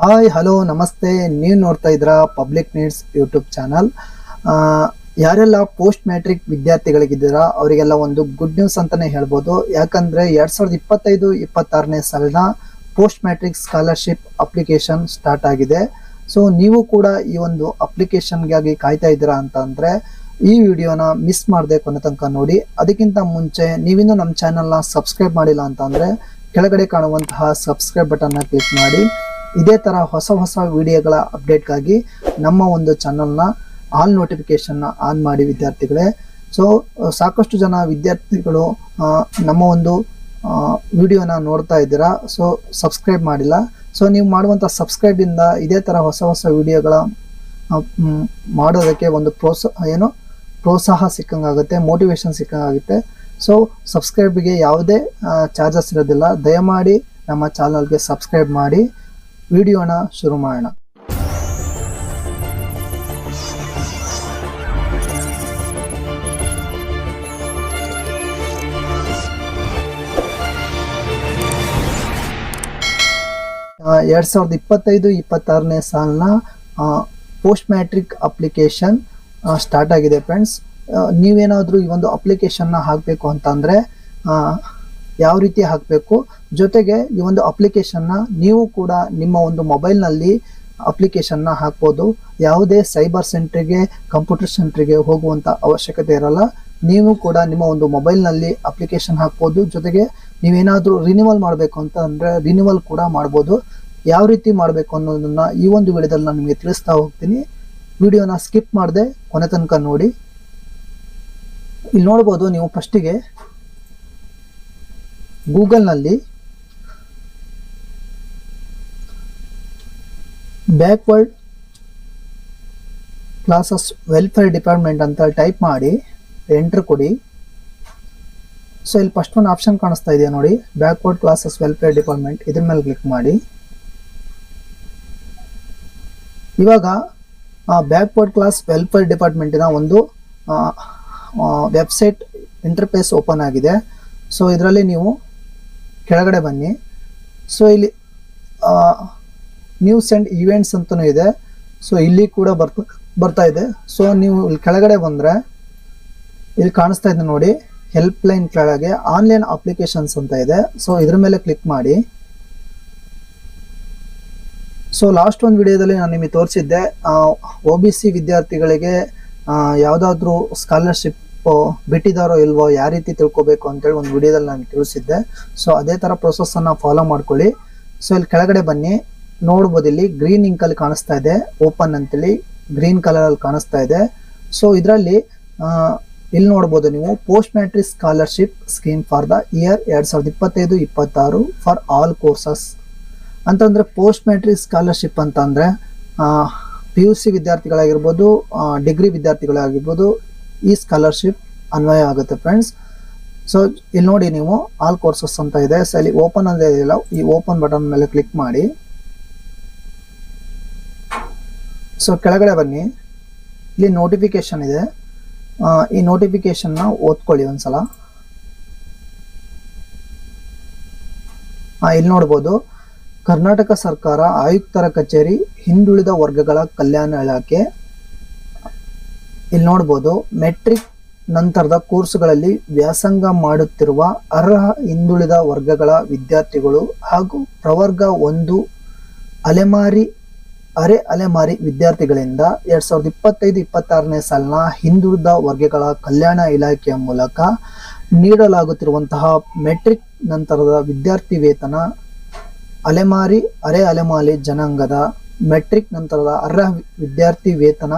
Hi hello ನಮಸ್ತೆ. ನೀವು ನೋಡ್ತಾ ಇದ್ದೀರಾ ಪಬ್ಲಿಕ್ ನೀಡ್ಸ್ ಯೂಟ್ಯೂಬ್ ಚಾನಲ್. ಯಾರೆಲ್ಲ ಪೋಸ್ಟ್ ಮ್ಯಾಟ್ರಿಕ್ ವಿದ್ಯಾರ್ಥಿಗಳಿದ್ದೀರಾ ಅವರಿಗೆಲ್ಲ ಒಂದು ಗುಡ್ ನ್ಯೂಸ್ ಅಂತಾನೆ ಹೇಳ್ಬೋದು. ಯಾಕಂದ್ರೆ 2025-26ನೇ ಸಾಲಿನ post matrix scholarship application start ಆಗಿದೆ. ಸೊ ನೀವು ಕೂಡ ಈ ಒಂದು ಅಪ್ಲಿಕೇಶನ್ಗಾಗಿ ಕಾಯ್ತಾ ಇದ್ದೀರಾ ಅಂತ ಅಂದ್ರೆ ಈ ವಿಡಿಯೋನ ಮಿಸ್ ಮಾಡದೆ ಕೊನೆ ತನಕ ನೋಡಿ. ಅದಕ್ಕಿಂತ ಮುಂಚೆ ನೀವಿನ್ನೂ ನಮ್ಮ ಚಾನಲ್ನ ಸಬ್ಸ್ಕ್ರೈಬ್ ಮಾಡಿಲ್ಲ ಅಂತ ಅಂದ್ರೆ ಕೆಳಗಡೆ ಕಾಣುವಂತಹ ಸಬ್ಸ್ಕ್ರೈಬ್ ಬಟನ್ನ ಕ್ಲಿಕ್ ಮಾಡಿ. ಇದೇ ತರ ಹೊಸ ಹೊಸ ವಿಡಿಯೋಗಳ ಅಪ್ಡೇಟ್ಗಾಗಿ ನಮ್ಮ ಒಂದು ಚಾನಲ್ನ ಆಲ್ ನೋಟಿಫಿಕೇಶನ್ ಆನ್ ಮಾಡಿ ವಿದ್ಯಾರ್ಥಿಗಳೇ. ಸೊ ಸಾಕಷ್ಟು ಜನ ವಿದ್ಯಾರ್ಥಿಗಳು ನಮ್ಮ ಒಂದು ವಿಡಿಯೋನ ನೋಡ್ತಾ ಇದ್ದೀರಾ, ಸೊ ಸಬ್ಸ್ಕ್ರೈಬ್ ಮಾಡಿಲ್ಲ. ಸೊ ನೀವು ಮಾಡುವಂಥ ಸಬ್ಸ್ಕ್ರೈಬ್ ಇಂದ ಇದೇ ತರ ಹೊಸ ಹೊಸ ವಿಡಿಯೋಗಳ ಮಾಡೋದಕ್ಕೆ ಒಂದು ಪ್ರೋತ್ಸಾಹ ಸಿಕ್ಕಂಗಾಗುತ್ತೆ, ಮೋಟಿವೇಶನ್ ಸಿಕ್ಕಂಗಾಗುತ್ತೆ. ಸೊ ಸಬ್ಸ್ಕ್ರೈಬ್ಗೆ ಯಾವುದೇ ಚಾರ್ಜಸ್ ಇರೋದಿಲ್ಲ. ದಯಮಾಡಿ ನಮ್ಮ ಚಾನಲ್ಗೆ ಸಬ್ಸ್ಕ್ರೈಬ್ ಮಾಡಿ. ವಿಡಿಯೋನ ಶುರು ಮಾಡೋಣ. ಆ 2025-26ನೇ ಸಾಲಿನ ಪೋಸ್ಟ್ ಮ್ಯಾಟ್ರಿಕ್ ಅಪ್ಲಿಕೇಶನ್ ಸ್ಟಾರ್ಟ್ ಆಗಿದೆ ಫ್ರೆಂಡ್ಸ್. ನೀವೇನಾದರೂ ಈ ಒಂದು ಅಪ್ಲಿಕೇಶನ್ನ ಹಾಕಬೇಕು ಅಂತಂದರೆ ಯಾವ ರೀತಿ ಹಾಕಬೇಕು, ಜೊತೆಗೆ ಈ ಒಂದು ಅಪ್ಲಿಕೇಶನ್ನ ನೀವು ಕೂಡ ನಿಮ್ಮ ಒಂದು ಮೊಬೈಲ್ನಲ್ಲಿ ಅಪ್ಲಿಕೇಶನ್ನ ಹಾಕ್ಬೋದು. ಯಾವುದೇ ಸೈಬರ್ ಸೆಂಟ್ರಿಗೆ, ಕಂಪ್ಯೂಟರ್ ಸೆಂಟ್ರಿಗೆ ಹೋಗುವಂಥ ಅವಶ್ಯಕತೆ ಇರಲ್ಲ. ನೀವು ಕೂಡ ನಿಮ್ಮ ಒಂದು ಮೊಬೈಲ್ನಲ್ಲಿ ಅಪ್ಲಿಕೇಶನ್ ಹಾಕ್ಬೋದು. ಜೊತೆಗೆ ನೀವೇನಾದರೂ ರಿನ್ಯೂವಲ್ ಮಾಡಬೇಕು ಅಂತ ಅಂದರೆ ರಿನ್ಯೂವಲ್ ಕೂಡ ಮಾಡ್ಬೋದು. ಯಾವ ರೀತಿ ಮಾಡಬೇಕು ಅನ್ನೋದನ್ನು ಈ ಒಂದು ವಿಡಿಯೋದಲ್ಲಿ ನಾನು ನಿಮಗೆ ತಿಳಿಸ್ತಾ ಹೋಗ್ತೀನಿ. ವಿಡಿಯೋನ ಸ್ಕಿಪ್ ಮಾಡದೆ ಕೊನೆ ತನಕ ನೋಡಿ. ಇಲ್ಲಿ ನೋಡ್ಬೋದು ನೀವು ಫಸ್ಟಿಗೆ ಗೂಗಲ್ನಲ್ಲಿ ಬ್ಯಾಕ್ವರ್ಡ್ ಕ್ಲಾಸಸ್ ವೆಲ್ಫೇರ್ ಡಿಪಾರ್ಟ್ಮೆಂಟ್ ಅಂತ ಟೈಪ್ ಮಾಡಿ ಎಂಟರ್ ಕೊಡಿ. ಸೊ ಇಲ್ಲಿ ಫಸ್ಟ್ ಒಂದು ಆಪ್ಷನ್ ಕಾಣಿಸ್ತಾ ಇದೆಯಾ ನೋಡಿ, ಬ್ಯಾಕ್ವರ್ಡ್ ಕ್ಲಾಸಸ್ ವೆಲ್ಫೇರ್ ಡಿಪಾರ್ಟ್ಮೆಂಟ್. ಇದ್ರ ಮೇಲೆ ಕ್ಲಿಕ್ ಮಾಡಿ. ಇವಾಗ ಬ್ಯಾಕ್ವರ್ಡ್ ಕ್ಲಾಸ್ ವೆಲ್ಫೇರ್ ಡಿಪಾರ್ಟ್ಮೆಂಟಿನ ಒಂದು ವೆಬ್ಸೈಟ್ ಇಂಟರ್ಫೇಸ್ ಓಪನ್ ಆಗಿದೆ. ಸೊ ಇದರಲ್ಲಿ ನೀವು ಕೆಳಗಡೆ ಬನ್ನಿ. ಸೊ ಇಲ್ಲಿ ನ್ಯೂಸ್ ಆ್ಯಂಡ್ ಈವೆಂಟ್ಸ್ ಅಂತಲೂ ಇದೆ. ಸೊ ಇಲ್ಲಿ ಕೂಡ ಬರ್ತಾ ಇದೆ. ಸೊ ನೀವು ಇಲ್ಲಿ ಕೆಳಗಡೆ ಬಂದರೆ ಇಲ್ಲಿ ಕಾಣಿಸ್ತಾ ಇದೆ ನೋಡಿ, ಹೆಲ್ಪ್ ಲೈನ್ ಕೆಳಗೆ ಆನ್ಲೈನ್ ಅಪ್ಲಿಕೇಶನ್ಸ್ ಅಂತ ಇದೆ. ಸೊ ಇದ್ರ ಮೇಲೆ ಕ್ಲಿಕ್ ಮಾಡಿ. ಸೊ ಲಾಸ್ಟ್ ಒಂದು ವಿಡಿಯೋದಲ್ಲಿ ನಾನು ನಿಮಗೆ ತೋರಿಸಿದ್ದೆ OBC ವಿದ್ಯಾರ್ಥಿಗಳಿಗೆ ಯಾವುದಾದ್ರೂ ಸ್ಕಾಲರ್ಶಿಪ್ ಬಿಟ್ಟಿದ್ದಾರೋ ಇಲ್ವೋ, ಯಾವ ರೀತಿ ತಿಳ್ಕೊಬೇಕು ಅಂತೇಳಿ ಒಂದು ವಿಡಿಯೋದಲ್ಲಿ ನಾನು ತಿಳಿಸಿದ್ದೆ. ಸೊ ಅದೇ ಥರ ಪ್ರೊಸೆಸ್ಸನ್ನು ಫಾಲೋ ಮಾಡ್ಕೊಳ್ಳಿ. ಸೊ ಇಲ್ಲಿ ಕೆಳಗಡೆ ಬನ್ನಿ, ನೋಡ್ಬೋದು ಇಲ್ಲಿ ಗ್ರೀನ್ ಇಂಕಲ್ಲಿ ಕಾಣಿಸ್ತಾ ಇದೆ, ಓಪನ್ ಅಂತೇಳಿ ಗ್ರೀನ್ ಕಲರಲ್ಲಿ ಕಾಣಿಸ್ತಾ ಇದೆ. ಸೊ ಇದರಲ್ಲಿ ಇಲ್ಲಿ ನೋಡ್ಬೋದು ನೀವು post matrix scholarship scheme for the year 2025-26 for all courses ಅಂತಂದರೆ ಪೋಸ್ಟ್ ಮ್ಯಾಟ್ರಿಕ್ ಸ್ಕಾಲರ್ಶಿಪ್ ಅಂತಂದರೆ PUC ವಿದ್ಯಾರ್ಥಿಗಳಾಗಿರ್ಬೋದು, ಡಿಗ್ರಿ ವಿದ್ಯಾರ್ಥಿಗಳಾಗಿರ್ಬೋದು, ಈ ಸ್ಕಾಲರ್ಶಿಪ್ ಅನ್ವಯ ಆಗುತ್ತೆ ಫ್ರೆಂಡ್ಸ್. ಸೊ ಇಲ್ಲಿ ನೋಡಿ ನೀವು ಆಲ್ ಕೋರ್ಸಸ್ ಅಂತ ಇದೆ. ಸೊ ಇಲ್ಲಿ ಓಪನ್ ಅಂತ ಇದೆಯಲ್ಲ, ಈ ಓಪನ್ ಬಟನ್ ಮೇಲೆ ಕ್ಲಿಕ್ ಮಾಡಿ. ಸೊ ಕೆಳಗಡೆ ಬನ್ನಿ, ಇಲ್ಲಿ ನೋಟಿಫಿಕೇಶನ್ ಇದೆ. ಈ ನೋಟಿಫಿಕೇಶನ್ನ ಓದ್ಕೊಳ್ಳಿ ಒಂದ್ಸಲ. ಇಲ್ಲಿ ನೋಡ್ಬೋದು, ಕರ್ನಾಟಕ ಸರ್ಕಾರ ಆಯುಕ್ತರ ಕಚೇರಿ, ಹಿಂದುಳಿದ ವರ್ಗಗಳ ಕಲ್ಯಾಣ ಇಲಾಖೆ. ಇಲ್ಲಿ ನೋಡ್ಬೋದು, ಮೆಟ್ರಿಕ್ ನಂತರದ ಕೋರ್ಸ್ಗಳಲ್ಲಿ ವ್ಯಾಸಂಗ ಮಾಡುತ್ತಿರುವ ಅರ್ಹ ಹಿಂದುಳಿದ ವರ್ಗಗಳ ವಿದ್ಯಾರ್ಥಿಗಳು ಹಾಗೂ ಪ್ರವರ್ಗ 1 ಅರೆ ಅಲೆಮಾರಿ ವಿದ್ಯಾರ್ಥಿಗಳಿಂದ 2025-26ನೇ ಸಾಲಿನ ಹಿಂದುಳಿದ ವರ್ಗಗಳ ಕಲ್ಯಾಣ ಇಲಾಖೆಯ ಮೂಲಕ ನೀಡಲಾಗುತ್ತಿರುವಂತಹ ಮೆಟ್ರಿಕ್ ನಂತರದ ವಿದ್ಯಾರ್ಥಿ ವೇತನ, ಅರೆ ಅಲೆಮಾರಿ ಜನಾಂಗದ ಮೆಟ್ರಿಕ್ ನಂತರದ ಅರ್ಹ ವಿದ್ಯಾರ್ಥಿ ವೇತನ,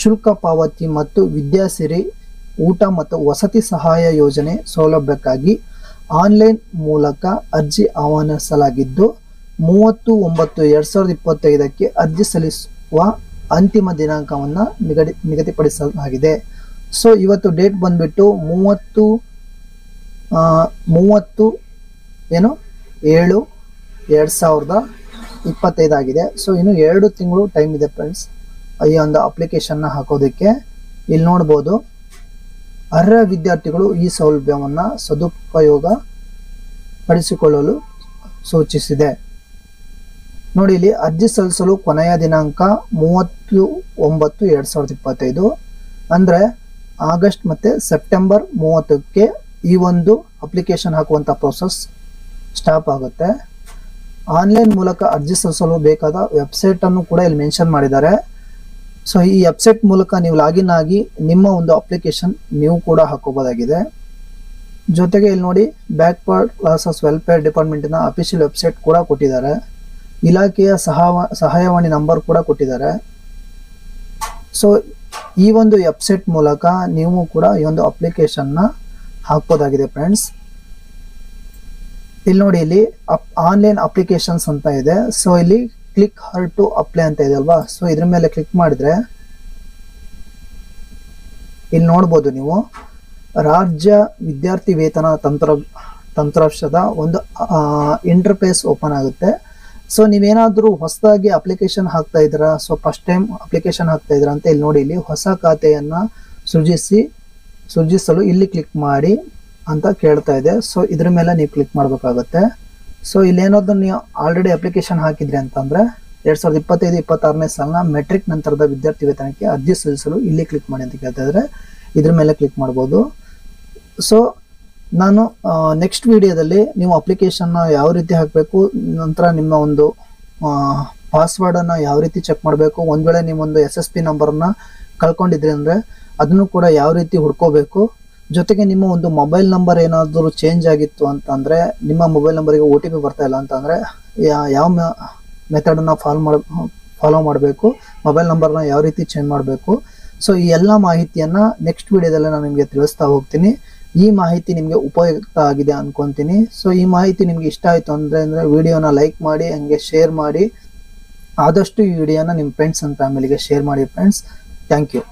ಶುಲ್ಕ ಪಾವತಿ ಮತ್ತು ವಿದ್ಯಾಸಿರಿ ಊಟ ಮತ್ತು ವಸತಿ ಸಹಾಯ ಯೋಜನೆ ಸೌಲಭ್ಯಕ್ಕಾಗಿ ಆನ್ಲೈನ್ ಮೂಲಕ ಅರ್ಜಿ ಆಹ್ವಾನಿಸಲಾಗಿದ್ದು 30/9/2025ಕ್ಕೆ ಅರ್ಜಿ ಸಲ್ಲಿಸುವ ಅಂತಿಮ ದಿನಾಂಕವನ್ನು ನಿಗದಿಪಡಿಸಲಾಗಿದೆ. ಸೊ ಇವತ್ತು ಡೇಟ್ ಬಂದ್ಬಿಟ್ಟು 30/7/2025 ಆಗಿದೆ. ಸೊ ಇನ್ನು 2 ತಿಂಗಳು ಟೈಮ್ ಇದೆ ಫ್ರೆಂಡ್ಸ್ ಈ ಒಂದು ಅಪ್ಲಿಕೇಶನ್ನ ಹಾಕೋದಕ್ಕೆ. ಇಲ್ಲಿ ನೋಡ್ಬೋದು, ಅರ್ಹ ವಿದ್ಯಾರ್ಥಿಗಳು ಈ ಸೌಲಭ್ಯವನ್ನು ಸದುಪಯೋಗ ಪಡಿಸಿಕೊಳ್ಳಲು ಸೂಚಿಸಿದೆ. ನೋಡಿ ಇಲ್ಲಿ ಅರ್ಜಿ ಸಲ್ಲಿಸಲು ಕೊನೆಯ ದಿನಾಂಕ 30/9/2025 ಅಂದ್ರೆ ಆಗಸ್ಟ್ ಮತ್ತೆ ಸೆಪ್ಟೆಂಬರ್ 30ಕ್ಕೆ ಈ ಒಂದು ಅಪ್ಲಿಕೇಶನ್ ಹಾಕುವಂತ ಪ್ರೋಸೆಸ್ ಸ್ಟಾಪ್ ಆಗುತ್ತೆ. ಆನ್ಲೈನ್ ಮೂಲಕ ಅರ್ಜಿ ಸಲ್ಲಿಸಲು ಬೇಕಾದ ವೆಬ್ಸೈಟ್ ಅನ್ನು ಕೂಡ ಇಲ್ಲಿ ಮೆನ್ಷನ್ ಮಾಡಿದ್ದಾರೆ. ಸೊ ಈ ವೆಬ್ಸೈಟ್ ಮೂಲಕ ನೀವು ಲಾಗಿನ್ ಆಗಿ ನಿಮ್ಮ ಒಂದು ಅಪ್ಲಿಕೇಶನ್ ನೀವು ಕೂಡ ಹಾಕೋಬಹುದಾಗಿದೆ. ಜೊತೆಗೆ ಇಲ್ಲಿ ನೋಡಿ ಬ್ಯಾಕ್ವರ್ಡ್ ಕ್ಲಾಸಸ್ ವೆಲ್ಫೇರ್ ಡಿಪಾರ್ಟ್ಮೆಂಟಿನ ಅಫಿಷಿಯಲ್ ವೆಬ್ಸೈಟ್ ಕೂಡ ಕೊಟ್ಟಿದ್ದಾರೆ. ಇಲಾಖೆಯ ಸಹಾಯವಾಣಿ ನಂಬರ್ ಕೂಡ ಕೊಟ್ಟಿದ್ದಾರೆ. ಸೊ ಈ ಒಂದು ವೆಬ್ಸೈಟ್ ಮೂಲಕ ನೀವು ಕೂಡ ಈ ಒಂದು ಅಪ್ಲಿಕೇಶನ್ನ ಹಾಕ್ಬೋದಾಗಿದೆ ಫ್ರೆಂಡ್ಸ್. ಇಲ್ಲಿ ನೋಡಿ ಇಲ್ಲಿ ಆನ್ಲೈನ್ ಅಪ್ಲಿಕೇಶನ್ಸ್ ಅಂತ ಇದೆ. ಸೊ ಇಲ್ಲಿ ಕ್ಲಿಕ್ ಹರ್ ಟು ಅಪ್ಲೈ ಅಂತ ಇದೆ ಅಲ್ವಾ. ಸೊ ಇದ್ರ ಮೇಲೆ ಕ್ಲಿಕ್ ಮಾಡಿದ್ರೆ ಇಲ್ಲಿ ನೋಡ್ಬೋದು ನೀವು ರಾಜ್ಯ ವಿದ್ಯಾರ್ಥಿ ವೇತನ ತಂತ್ರಾಂಶದ ಒಂದು ಇಂಟರ್ಫೇಸ್ ಓಪನ್ ಆಗುತ್ತೆ. ಸೊ ನೀವೇನಾದ್ರೂ ಹೊಸದಾಗಿ ಅಪ್ಲಿಕೇಶನ್ ಹಾಕ್ತಾ ಇದ್ದೀರಾ, ಸೊ ಫಸ್ಟ್ ಟೈಮ್ ಅಪ್ಲಿಕೇಶನ್ ಹಾಕ್ತಾ ಇದ್ದೀರಾ ಅಂತ ಇಲ್ಲಿ ನೋಡಿ ಇಲ್ಲಿ ಹೊಸ ಖಾತೆಯನ್ನ ಸೃಜಿಸಲು ಇಲ್ಲಿ ಕ್ಲಿಕ್ ಮಾಡಿ ಅಂತ ಕೇಳ್ತಾ ಇದೆ. ಸೊ ಇದ್ರ ಮೇಲೆ ನೀವು ಕ್ಲಿಕ್ ಮಾಡಬೇಕಾಗುತ್ತೆ. ಸೊ ಇಲ್ಲಿ ಏನಾದ್ರು ನೀವು ಆಲ್ರೆಡಿ ಅಪ್ಲಿಕೇಶನ್ ಹಾಕಿದ್ರಿ ಅಂತಂದ್ರೆ 2025-26ನೇ ಸಾಲಿನ ಮೆಟ್ರಿಕ್ ನಂತರದ ವಿದ್ಯಾರ್ಥಿ ವೇತನಕ್ಕೆ ಅರ್ಜಿ ಸಲ್ಲಿಸಲು ಇಲ್ಲಿ ಕ್ಲಿಕ್ ಮಾಡಿ ಅಂತ ಕೇಳ್ತಾ ಇದ್ರೆ ಇದ್ರ ಮೇಲೆ ಕ್ಲಿಕ್ ಮಾಡ್ಬೋದು. ಸೊ ನಾನು ನೆಕ್ಸ್ಟ್ ವಿಡಿಯೋದಲ್ಲಿ ನೀವು ಅಪ್ಲಿಕೇಶನ್ನ ಯಾವ ರೀತಿ ಹಾಕಬೇಕು, ನಂತರ ನಿಮ್ಮ ಒಂದು ಪಾಸ್ವರ್ಡನ್ನು ಯಾವ ರೀತಿ ಚೆಕ್ ಮಾಡಬೇಕು, ಒಂದು ವೇಳೆ ನೀವೊಂದು SSP ನಂಬರನ್ನು ಕಳ್ಕೊಂಡಿದ್ರಿ ಅಂದರೆ ಅದನ್ನು ಕೂಡ ಯಾವ ರೀತಿ ಹುಡ್ಕೋಬೇಕು, ಜೊತೆಗೆ ನಿಮ್ಮ ಒಂದು ಮೊಬೈಲ್ ನಂಬರ್ ಏನಾದರೂ ಚೇಂಜ್ ಆಗಿತ್ತು ಅಂತಂದರೆ ನಿಮ್ಮ ಮೊಬೈಲ್ ನಂಬರಿಗೆ OTP ಬರ್ತಾ ಇಲ್ಲ ಅಂತಂದರೆ ಯಾವ ಮೆಥಡನ್ನು ಫಾಲೋ ಮಾಡಬೇಕು, ಮೊಬೈಲ್ ನಂಬರ್ನ ಯಾವ ರೀತಿ ಚೇಂಜ್ ಮಾಡಬೇಕು. ಸೊ ಈ ಎಲ್ಲ ಮಾಹಿತಿಯನ್ನು ನೆಕ್ಸ್ಟ್ ವಿಡಿಯೋದಲ್ಲಿ ನಾನು ನಿಮಗೆ ತಿಳಿಸ್ತಾ ಹೋಗ್ತೀನಿ. ಈ ಮಾಹಿತಿ ನಿಮಗೆ ಉಪಯುಕ್ತ ಆಗಿದೆ ಅನ್ಕೊಂತೀನಿ. ಸೊ ಈ ಮಾಹಿತಿ ನಿಮ್ಗೆ ಇಷ್ಟ ಆಯಿತು ಅಂದರೆ ವಿಡಿಯೋನ ಲೈಕ್ ಮಾಡಿ, ಹಂಗೆ ಶೇರ್ ಮಾಡಿ, ಆದಷ್ಟು ಈ ವಿಡಿಯೋನ ನಿಮ್ಮ ಫ್ರೆಂಡ್ಸ್ ಅಂಡ್ ಫ್ಯಾಮಿಲಿಗೆ ಶೇರ್ ಮಾಡಿ ಫ್ರೆಂಡ್ಸ್. Thank you.